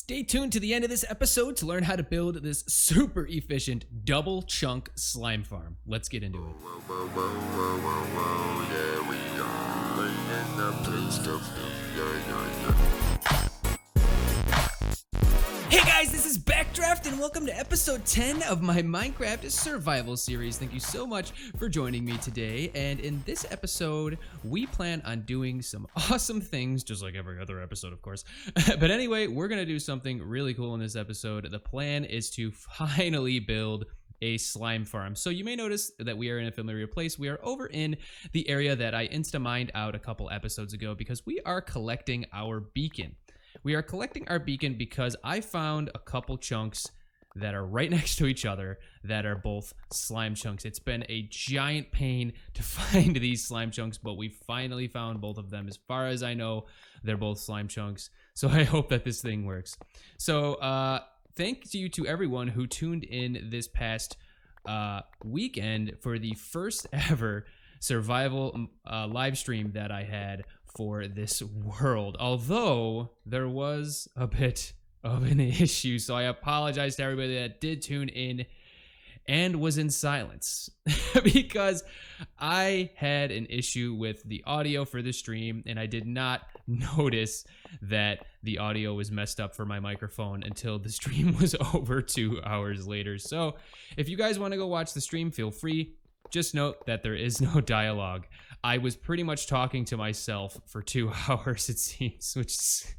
Stay tuned to the end of this episode to learn how to build this super efficient double chunk slime farm. Let's get into it. Yeah, we are laying up the stuff. Hey guys, this is Backdraft and welcome to episode 10 of my Minecraft survival series. Thank you so much for joining me today. And in this episode, we plan on doing some awesome things, just like every other episode, of course. But anyway, we're gonna do something really cool in this episode. The plan is to finally build a slime farm. So you may notice that we are in a familiar place. We are over in the area that I insta-mined out a couple episodes ago because we are collecting our beacon. We are collecting our beacon because I found a couple chunks that are right next to each other that are both slime chunks. It's been a giant pain to find these slime chunks, but we finally found both of them. As far as I know, they're both slime chunks. So I hope that this thing works. So thank you to everyone who tuned in this past weekend for the first ever survival live stream that I had for this world, although there was a bit of an issue, so I apologize to everybody that did tune in and was in silence because I had an issue with the audio for the stream and I did not notice that the audio was messed up for my microphone until the stream was over 2 hours later. So if you guys want to go watch the stream, feel free. Just note that there is no dialogue. I was pretty much talking to myself for 2 hours, it seems, which is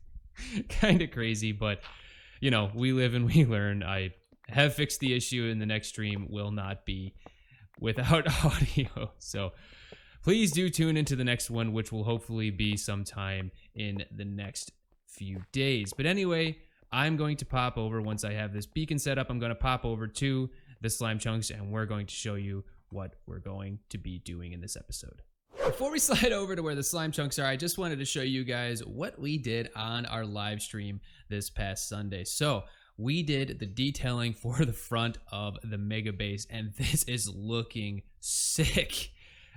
kind of crazy, but you know, we live and we learn. I have fixed the issue and the next stream will not be without audio. So please do tune into the next one, which will hopefully be sometime in the next few days. But anyway, I'm going to pop over once I have this beacon set up. I'm going to pop over to the slime chunks and we're going to show you what we're going to be doing in this episode. Before we slide over to where the slime chunks are, I just wanted to show you guys what we did on our live stream this past Sunday. So we did the detailing for the front of the mega base and this is looking sick.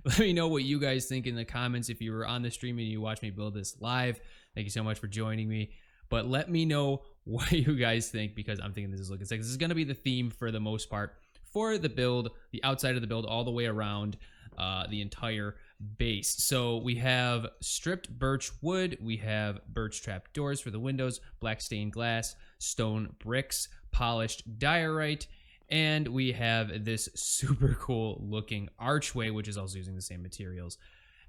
Let me know what you guys think in the comments if you were on the stream and you watched me build this live. Thank you so much for joining me. But let me know what you guys think because I'm thinking this is looking sick. This is going to be the theme for the most part for the build, the outside of the build all the way around the entire base. So we have stripped birch wood, we have birch trap doors for the windows, black stained glass, stone bricks, polished diorite, and we have this super cool looking archway, which is also using the same materials.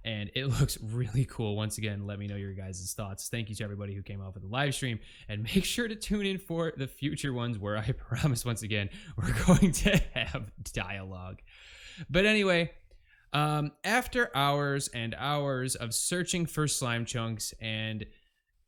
And it looks really cool. Once again, let me know your guys' thoughts. Thank you to everybody who came out for the live stream. And make sure to tune in for the future ones where I promise, once again, we're going to have dialogue. But anyway, after hours and hours of searching for slime chunks and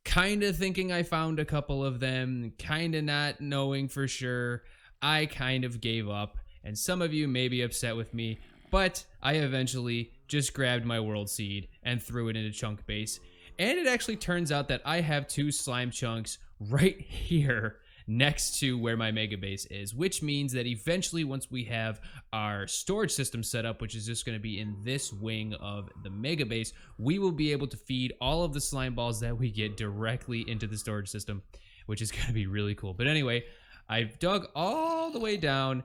kind of thinking I found a couple of them, kind of not knowing for sure, I kind of gave up. And some of you may be upset with me, but I eventually just grabbed my world seed and threw it into chunk base. And it actually turns out that I have 2 slime chunks right here next to where my mega base is, which means that eventually once we have our storage system set up, which is just going to be in this wing of the mega base, we will be able to feed all of the slime balls that we get directly into the storage system, which is going to be really cool. But anyway, I've dug all the way down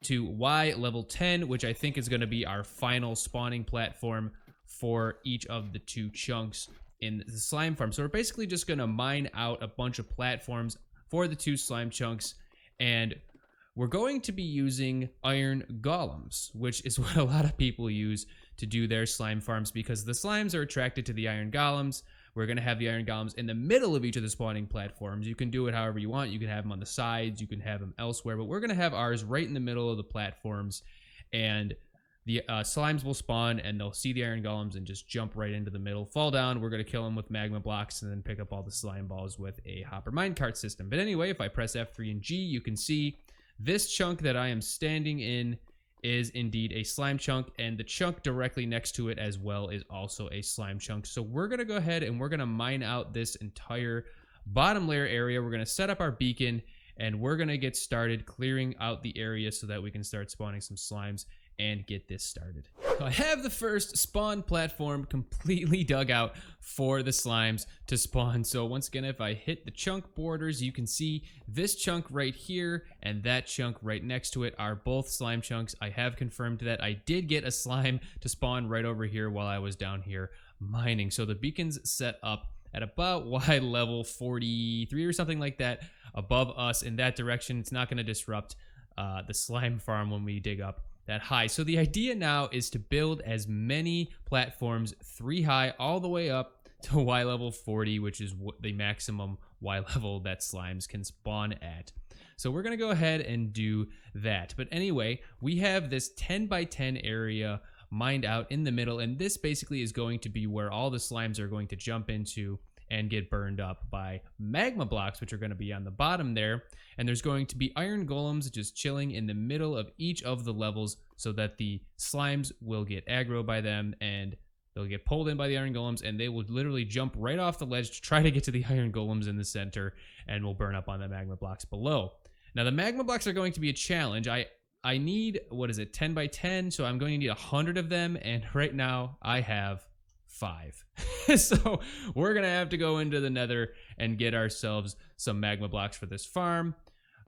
to Y level 10, which I think is going to be our final spawning platform for each of the 2 chunks in the slime farm. So we're basically just going to mine out a bunch of platforms for the 2 slime chunks, and we're going to be using iron golems, which is what a lot of people use to do their slime farms because the slimes are attracted to the iron golems. We're going to have the iron golems in the middle of each of the spawning platforms. You can do it however you want. You can have them on the sides, you can have them elsewhere, but we're going to have ours right in the middle of the platforms, and the slimes will spawn and they'll see the iron golems and just jump right into the middle, fall down. We're going to kill them with magma blocks and then pick up all the slime balls with a hopper minecart system. But anyway, if I press F3 and G, you can see this chunk that I am standing in is indeed a slime chunk, and the chunk directly next to it as well is also a slime chunk. So we're going to go ahead and we're going to mine out this entire bottom layer area. We're going to set up our beacon and we're going to get started clearing out the area so that we can start spawning some slimes and get this started. So I have the first spawn platform completely dug out for the slimes to spawn. So once again, if I hit the chunk borders, you can see this chunk right here and that chunk right next to it are both slime chunks. I have confirmed that. I did get a slime to spawn right over here while I was down here mining. So the beacon's set up at about Y level 43 or something like that above us in that direction. It's not going to disrupt the slime farm when we dig up that high. So the idea now is to build as many platforms 3 high all the way up to Y level 40, which is the maximum Y level that slimes can spawn at. So we're going to go ahead and do that. But anyway, we have this 10 by 10 area mined out in the middle, and this basically is going to be where all the slimes are going to jump into and get burned up by magma blocks, which are going to be on the bottom there. And there's going to be iron golems just chilling in the middle of each of the levels so that the slimes will get aggro by them and they'll get pulled in by the iron golems, and they will literally jump right off the ledge to try to get to the iron golems in the center and will burn up on the magma blocks below. Now the magma blocks are going to be a challenge. I need, 10 by 10, so I'm going to need 100 of them, and right now I have 5. So we're gonna have to go into the nether and get ourselves some magma blocks for this farm.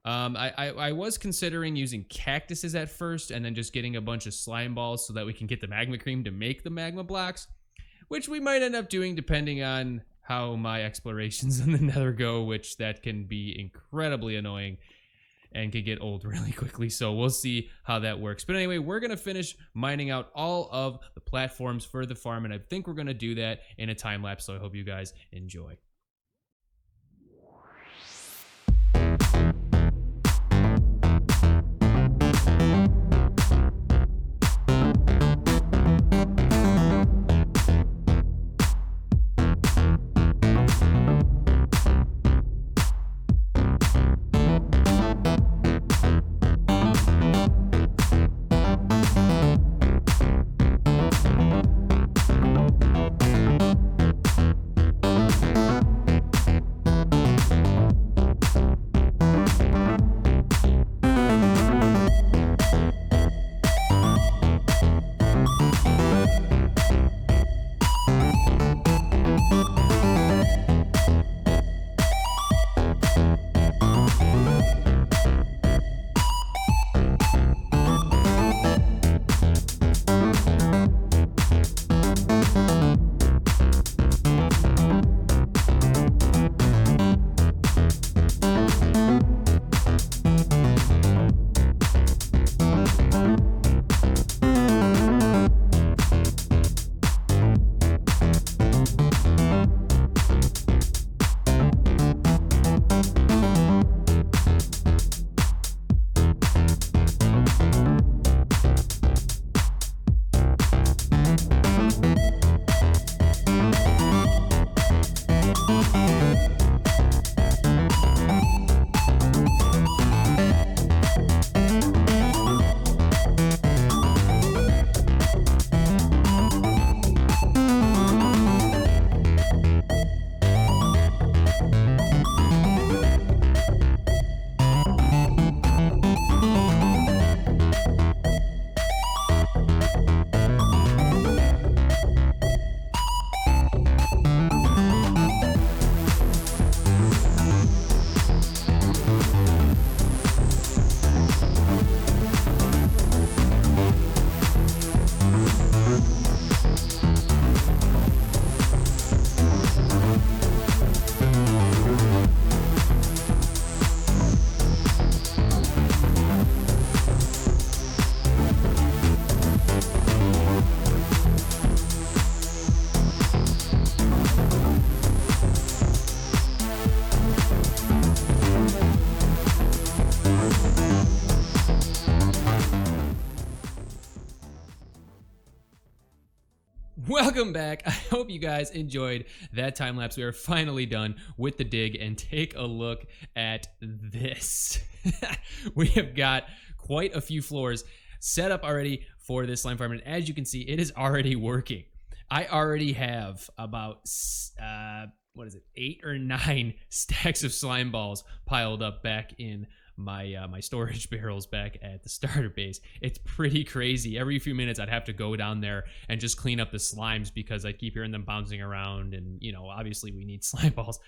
I was considering using cactuses at first and then just getting a bunch of slime balls so that we can get the magma cream to make the magma blocks, which we might end up doing depending on how my explorations in the nether go, which that can be incredibly annoying and can get old really quickly. So we'll see how that works. But anyway, we're going to finish mining out all of the platforms for the farm, and I think we're going to do that in a time lapse, so I hope you guys enjoy. Welcome back. I hope you guys enjoyed that time lapse. We are finally done with the dig, and take a look at this. We have got quite a few floors set up already for this slime farm, and as you can see, it is already working. I already have about 8 or 9 stacks of slime balls piled up back in my storage barrels back at the starter base. It's pretty crazy. Every few minutes I'd have to go down there and just clean up the slimes because I keep hearing them bouncing around, and you know, obviously we need slime balls.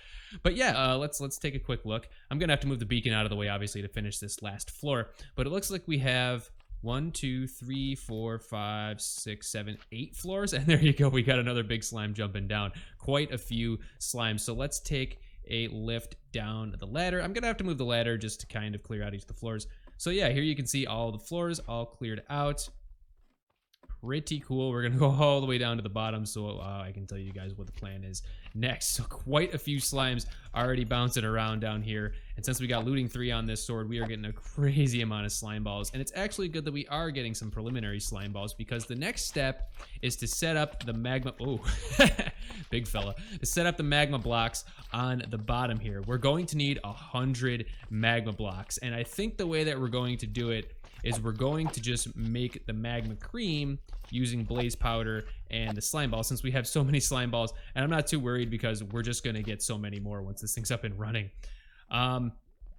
But yeah, let's take a quick look. I'm gonna have to move the beacon out of the way, obviously, to finish this last floor, but it looks like we have 1, 2, 3, 4, 5, 6, 7, 8 floors, and there you go. We got another big slime jumping down. Quite a few slimes. So let's take a lift down the ladder. I'm gonna have to move the ladder just to kind of clear out each of the floors. So yeah, here you can see all the floors all cleared out. Pretty cool. We're gonna go all the way down to the bottom so I can tell you guys what the plan is next. So quite a few slimes already bouncing around down here, and since we got looting 3 on this sword, we are getting a crazy amount of slime balls. And it's actually good that we are getting some preliminary slime balls, because the next step is to set up the magma big fella, to set up the magma blocks on the bottom here. We're going to need 100 magma blocks, and I think the way that we're going to do it is we're going to just make the magma cream using blaze powder and the slime balls, since we have so many slime balls, and I'm not too worried because we're just gonna get so many more once this thing's up and running.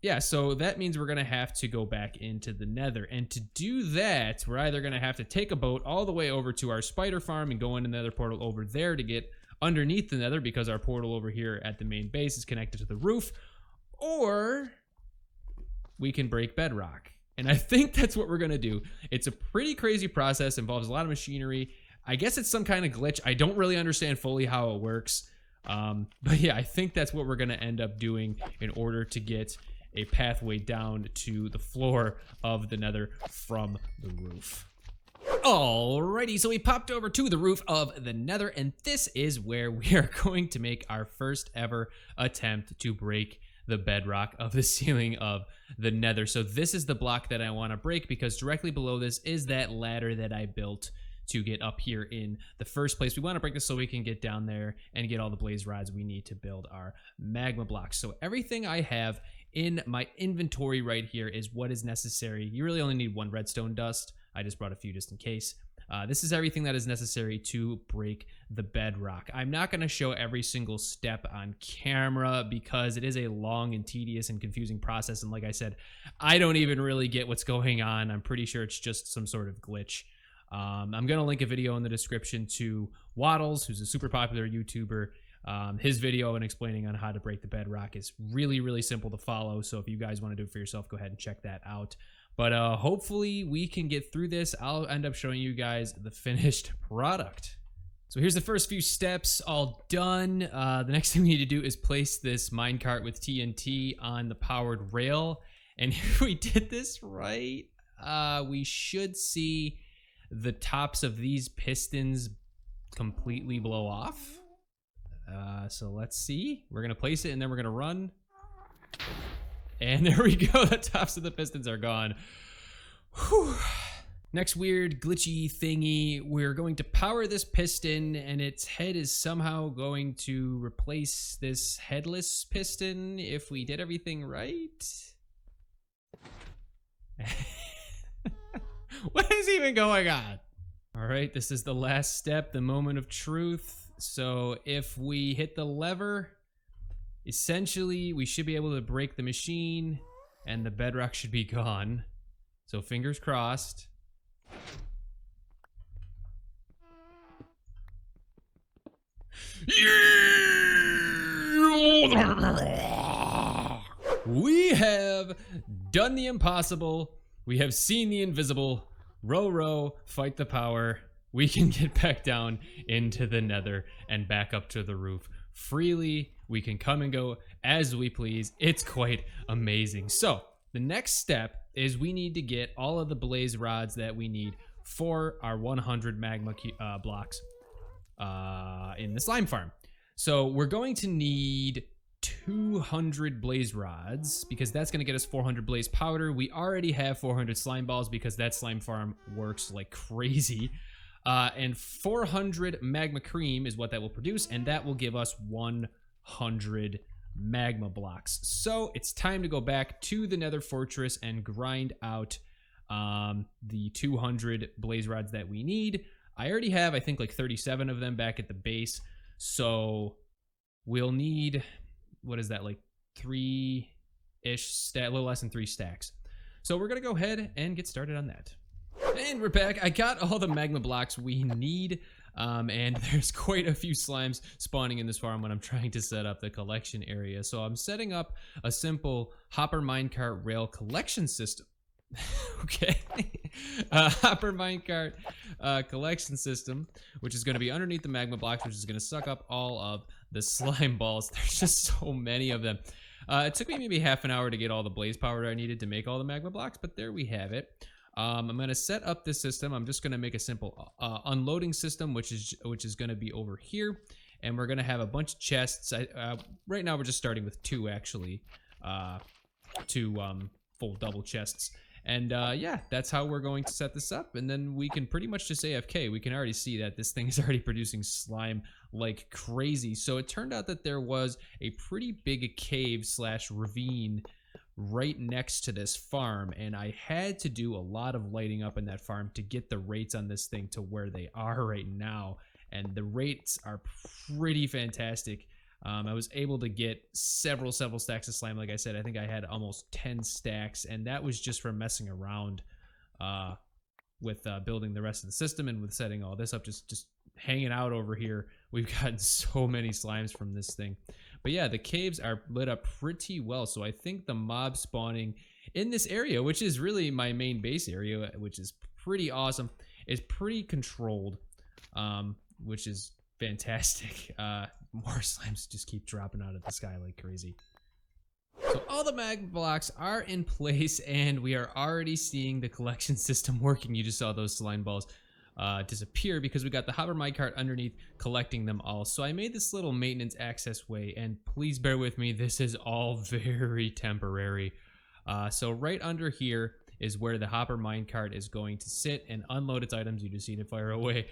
Yeah, so that means we're gonna have to go back into the nether, and to do that, we're either gonna have to take a boat all the way over to our spider farm and go into the nether portal over there to get underneath the nether, because our portal over here at the main base is connected to the roof, or we can break bedrock. And I think that's what we're gonna do. It's a pretty crazy process, involves a lot of machinery. I guess it's some kind of glitch. I don't really understand fully how it works. But yeah, I think that's what we're gonna end up doing in order to get a pathway down to the floor of the nether from the roof. Alrighty, so we popped over to the roof of the nether, and this is where we are going to make our first ever attempt to break the bedrock of the ceiling of the nether. So this is the block that I want to break, because directly below this is that ladder that I built to get up here in the first place. We want to break this so we can get down there and get all the blaze rods we need to build our magma blocks. So everything I have in my inventory right here is what is necessary. You really only need 1 redstone dust. I just brought a few just in case. This is everything that is necessary to break the bedrock. I'm not going to show every single step on camera because it is a long and tedious and confusing process, and like I said, I don't even really get what's going on. I'm pretty sure it's just some sort of glitch. I'm going to link a video in the description to Waddles, who's a super popular YouTuber. His video and explaining on how to break the bedrock is really, really simple to follow, so if you guys want to do it for yourself, go ahead and check that out. But hopefully we can get through this. I'll end up showing you guys the finished product. So here's the first few steps all done. The next thing we need to do is place this minecart with TNT on the powered rail. And if we did this right, we should see the tops of these pistons completely blow off. So let's see. We're gonna place it and then we're gonna run. And there we go, the tops of the pistons are gone. Whew. Next weird glitchy thingy, we're going to power this piston and its head is somehow going to replace this headless piston if we did everything right. What is even going on? All right, this is the last step, the moment of truth. So if we hit the lever, essentially, we should be able to break the machine and the bedrock should be gone. So fingers crossed. We have done the impossible. We have seen the invisible. Row, row, fight the power. We can get back down into the nether and back up to the roof freely. We can come and go as we please. It's quite amazing. So the next step is we need to get all of the blaze rods that we need for our 100 magma blocks in the slime farm. So we're going to need 200 blaze rods because that's going to get us 400 blaze powder. We already have 400 slime balls because that slime farm works like crazy. And 400 magma cream is what that will produce, and that will give us 100 magma blocks. So it's time to go back to the nether fortress and grind out the 200 blaze rods that we need. I already have, I think, like 37 of them back at the base. So we'll need, what is that, like 3 3-ish, a little less than 3 stacks. So we're gonna go ahead and get started on that. And we're back. I got all the magma blocks we need, and there's quite a few slimes spawning in this farm when I'm trying to set up the collection area. So I'm setting up a simple hopper minecart rail collection system. Okay. Hopper minecart collection system, which is going to be underneath the magma blocks, which is going to suck up all of the slime balls. There's just so many of them. It took me maybe half an hour to get all the blaze power I needed to make all the magma blocks, but there we have it. I'm going to set up this system. I'm just going to make a simple unloading system, which is going to be over here, and we're going to have a bunch of chests. Right now we're just starting with 2 actually, 2 full double chests. And yeah, that's how we're going to set this up, and then we can pretty much just AFK. We can already see that this thing is already producing slime like crazy. So it turned out that there was a pretty big cave / ravine right next to this farm, and I had to do a lot of lighting up in that farm to get the rates on this thing to where they are right now, and the rates are pretty fantastic. I was able to get several stacks of slime. Like I said, I think I had almost 10 stacks, and that was just from messing around with building the rest of the system and with setting all this up, just hanging out over here. We've gotten so many slimes from this thing. But yeah, the caves are lit up pretty well, so I think the mob spawning in this area, which is really my main base area, which is pretty awesome, is pretty controlled, which is fantastic. More slimes just keep dropping out of the sky like crazy. So all the magma blocks are in place, and we are already seeing the collection system working. You just saw those slime balls disappear because we got the hopper minecart underneath collecting them all. So I made this little maintenance access way, and please bear with me, this is all very temporary. So right under here is where the hopper minecart is going to sit and unload its items. You just see it fire away.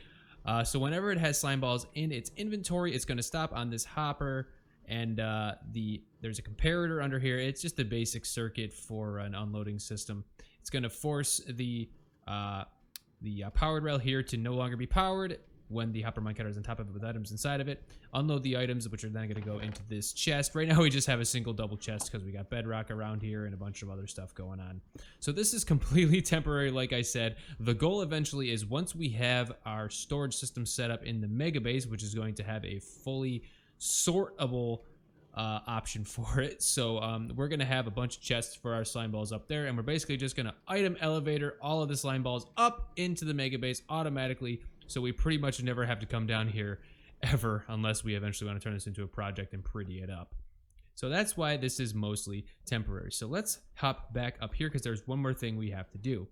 So whenever it has slime balls in its inventory, it's going to stop on this hopper, and there's a comparator under here. It's just a basic circuit for an unloading system. It's going to force the powered rail here to no longer be powered when the hopper minecart is on top of it with items inside of it. Unload the items, which are then going to go into this chest. Right now we just have a single double chest because we got bedrock around here and a bunch of other stuff going on. So this is completely temporary, like I said. The goal eventually is, once we have our storage system set up in the mega base, which is going to have a fully sortable option for it. So we're going to have a bunch of chests for our slime balls up there, and we're basically just going to item elevator all of the slime balls up into the mega base automatically, so we pretty much never have to come down here ever, unless we eventually want to turn this into a project and pretty it up. So that's why this is mostly temporary. So let's hop back up here, because there's one more thing we have to do.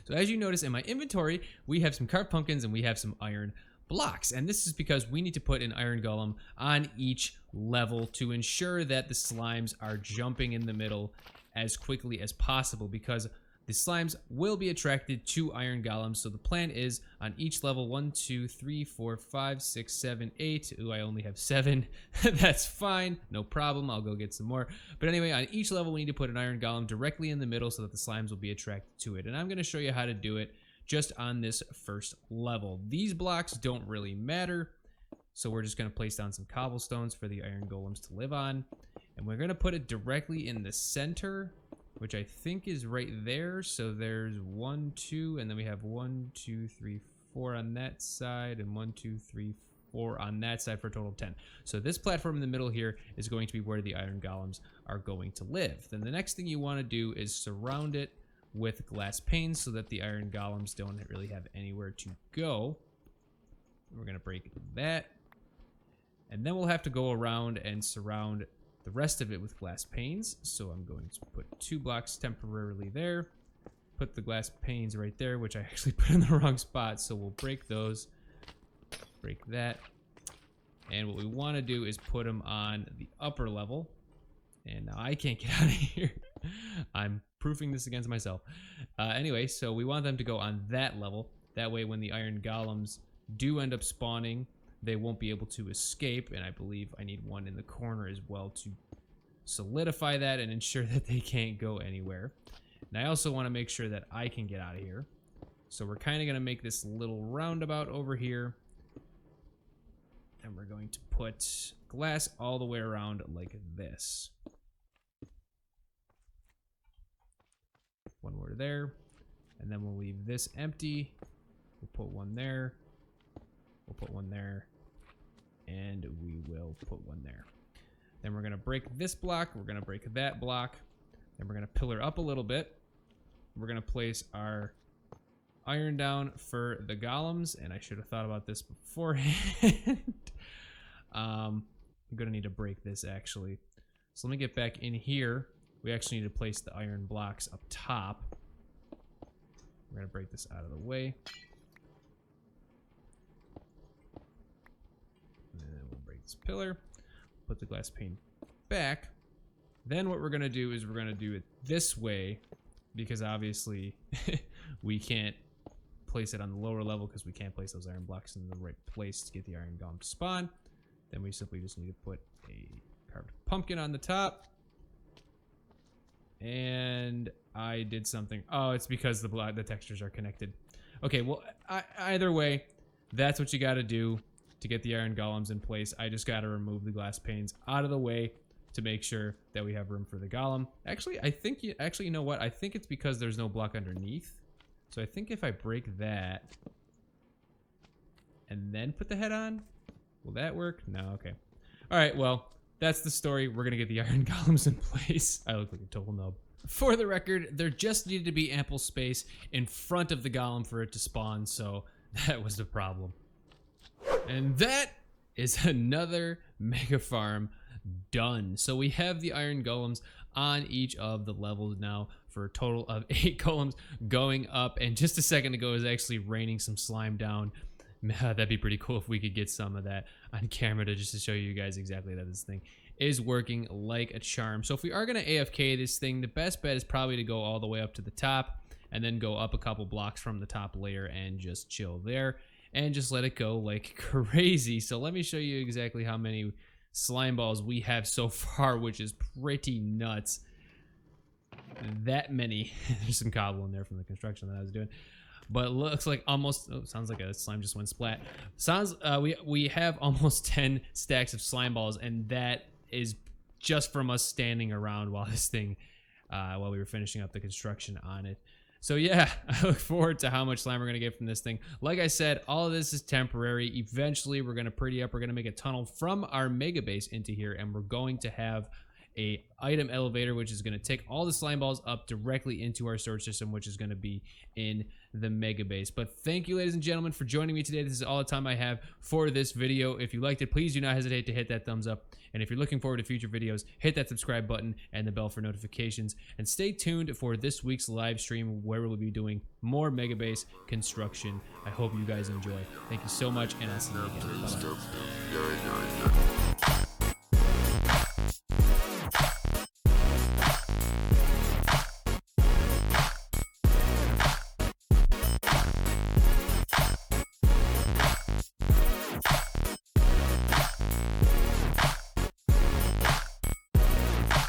So as you notice in my inventory, we have some carved pumpkins and we have some iron blocks, and this is because we need to put an iron golem on each level to ensure that the slimes are jumping in the middle as quickly as possible, because the slimes will be attracted to iron golems. So the plan is, on each level, 1 2 3 4 5 6 7 8. Ooh, I only have 7. That's fine, no problem, I'll go get some more. But anyway, on each level we need to put an iron golem directly in the middle so that the slimes will be attracted to it, and I'm going to show you how to do it just on this first level. These blocks don't really matter, so we're just going to place down some cobblestones for the iron golems to live on, and we're going to put it directly in the center, which I think is right there. So there's 1 2, and then we have 1 2 3 4 on that side, and 1 2 3 4 on that side, for a total of 10. So this platform in the middle here is going to be where the iron golems are going to live. Then the next thing you want to do is surround it with glass panes so that the iron golems don't really have anywhere to go. We're going to break that, and then we'll have to go around and surround the rest of it with glass panes. So I'm going to put 2 blocks temporarily there, put the glass panes right there, which I actually put in the wrong spot, so we'll break those, break that, and what we want to do is put them on the upper level. And now I can't get out of here. I'm proofing this against myself. Anyway, so we want them to go on that level. That way when the iron golems do end up spawning, they won't be able to escape. And I believe I need one in the corner as well to solidify that and ensure that they can't go anywhere. And I also want to make sure that I can get out of here. So we're kind of going to make this little roundabout over here. And we're going to put glass all the way around like this. there. And then we'll leave this empty. We'll put one there. We'll put one there. And we will put one there. Then we're going to break this block. We're going to break that block. Then we're going to pillar up a little bit. We're going to place our iron down for the golems. And I should have thought about this beforehand. I'm going to need to break this actually. So let me get back in here. We actually need to place the iron blocks up top. We're going to break this out of the way. And then we'll break this pillar. Put the glass pane back. Then what we're going to do is we're going to do it this way, because obviously we can't place it on the lower level because we can't place those iron blocks in the right place to get the iron golem to spawn. Then we simply just need to put a carved pumpkin on the top. And I did something. Oh, it's because the textures are connected. Okay, well, either way, that's what you got to do to get the iron golems in place. I just got to remove the glass panes out of the way to make sure that we have room for the golem. Actually, you know what? I think it's because there's no block underneath. So I think if I break that and then put the head on, will that work? No, okay. All right, well, that's the story. We're going to get the iron golems in place. I look like a total nub. For the record, there just needed to be ample space in front of the golem for it to spawn, so that was the problem. And that is another mega farm done. So we have the iron golems on each of the levels now for a total of 8 golems going up. And just a second ago, it was actually raining some slime down. That'd be pretty cool if we could get some of that on camera just to show you guys exactly that this thing is working like a charm. So if we are going to AFK this thing, the best bet is probably to go all the way up to the top and then go up a couple blocks from the top layer and just chill there and just let it go like crazy. So let me show you exactly how many slime balls we have so far, which is pretty nuts. That many. There's some cobble in there from the construction that I was doing. But it looks like almost, oh, sounds like a slime just went splat. Sounds, we have almost 10 stacks of slime balls, and that is just from us standing around while this thing, while we were finishing up the construction on it. So yeah, I look forward to how much slime we're gonna get from this thing. Like I said, all of this is temporary. Eventually, we're gonna pretty up. We're gonna make a tunnel from our mega base into here, and we're going to have a item elevator, which is going to take all the slime balls up directly into our storage system, which is going to be in the mega base. But thank you, ladies and gentlemen, for joining me today. This is all the time I have for this video. If you liked it, please do not hesitate to hit that thumbs up. And if you're looking forward to future videos, hit that subscribe button and the bell for notifications. And stay tuned for this week's live stream where we'll be doing more mega base construction. I hope you guys enjoy. Thank you so much, and I'll see you again. Bye-bye.